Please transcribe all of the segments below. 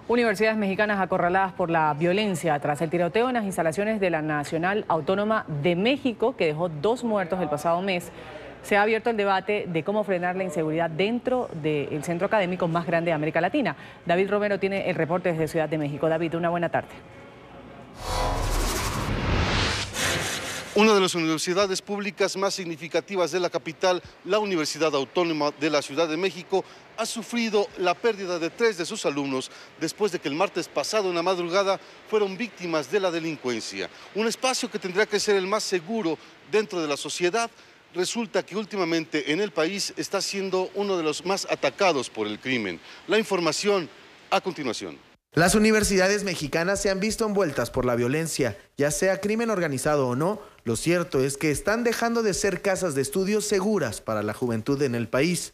Universidades mexicanas acorraladas por la violencia tras el tiroteo en las instalaciones de la Nacional Autónoma de México, que dejó 2 muertos el pasado mes. Se ha abierto el debate de cómo frenar la inseguridad dentro del centro académico más grande de América Latina. David Romero tiene el reporte desde Ciudad de México. David, una buena tarde. Una de las universidades públicas más significativas de la capital, la Universidad Autónoma de la Ciudad de México, ha sufrido la pérdida de 3 de sus alumnos después de que el martes pasado en la madrugada fueron víctimas de la delincuencia. Un espacio que tendría que ser el más seguro dentro de la sociedad, resulta que últimamente en el país está siendo uno de los más atacados por el crimen. La información a continuación. Las universidades mexicanas se han visto envueltas por la violencia, ya sea crimen organizado o no. Lo cierto es que están dejando de ser casas de estudios seguras para la juventud en el país.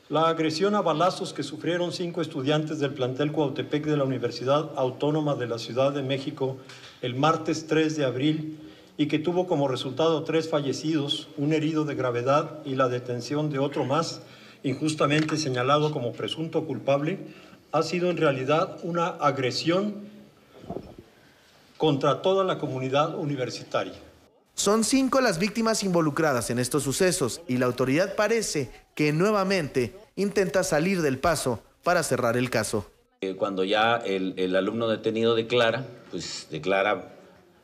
La agresión a balazos que sufrieron 5 estudiantes del plantel Cuautepec de la Universidad Autónoma de la Ciudad de México el martes 3 de abril y que tuvo como resultado 3 fallecidos, un herido de gravedad y la detención de otro más, injustamente señalado como presunto culpable, ha sido en realidad una agresión contra toda la comunidad universitaria. Son 5 las víctimas involucradas en estos sucesos y la autoridad parece que nuevamente intenta salir del paso para cerrar el caso. Cuando ya el alumno detenido declara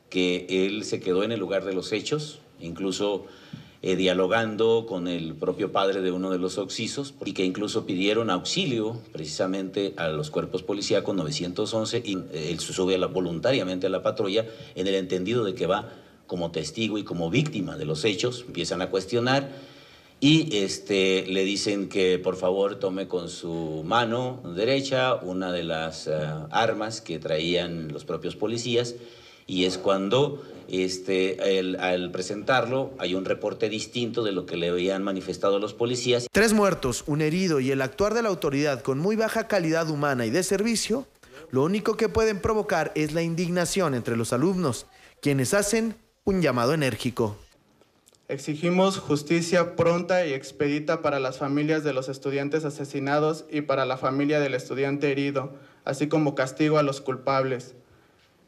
que él se quedó en el lugar de los hechos, incluso dialogando con el propio padre de uno de los occisos, y que incluso pidieron auxilio precisamente a los cuerpos policíacos 911, y él se sube voluntariamente a la patrulla en el entendido de que va como testigo y como víctima de los hechos. Empiezan a cuestionar y le dicen que por favor tome con su mano derecha una de las armas que traían los propios policías, y es cuando al presentarlo hay un reporte distinto de lo que le habían manifestado los policías. 3 muertos, un herido y el actuar de la autoridad con muy baja calidad humana y de servicio, lo único que pueden provocar es la indignación entre los alumnos, quienes hacen un llamado enérgico. Exigimos justicia pronta y expedita para las familias de los estudiantes asesinados y para la familia del estudiante herido, así como castigo a los culpables.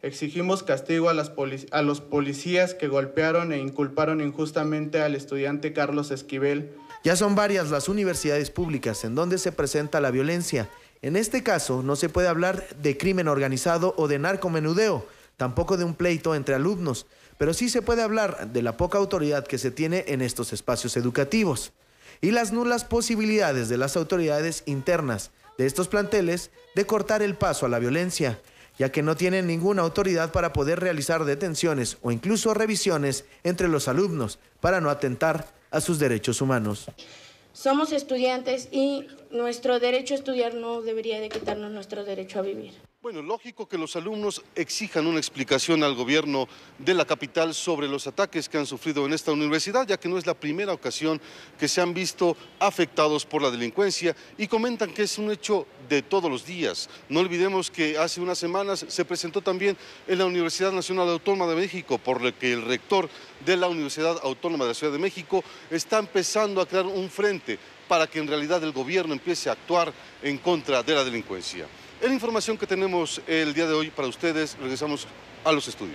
Exigimos castigo a los policías que golpearon e inculparon injustamente al estudiante Carlos Esquivel. Ya son varias las universidades públicas en donde se presenta la violencia. En este caso no se puede hablar de crimen organizado o de narcomenudeo, tampoco de un pleito entre alumnos, pero sí se puede hablar de la poca autoridad que se tiene en estos espacios educativos y las nulas posibilidades de las autoridades internas de estos planteles de cortar el paso a la violencia, ya que no tienen ninguna autoridad para poder realizar detenciones o incluso revisiones entre los alumnos para no atentar a sus derechos humanos. Somos estudiantes y nuestro derecho a estudiar no debería de quitarnos nuestro derecho a vivir. Bueno, lógico que los alumnos exijan una explicación al gobierno de la capital sobre los ataques que han sufrido en esta universidad, ya que no es la primera ocasión que se han visto afectados por la delincuencia, y comentan que es un hecho de todos los días. No olvidemos que hace unas semanas se presentó también en la Universidad Nacional Autónoma de México, por lo que el rector de la Universidad Autónoma de la Ciudad de México está empezando a crear un frente para que en realidad el gobierno empiece a actuar en contra de la delincuencia. Es la información que tenemos el día de hoy para ustedes. Regresamos a los estudios.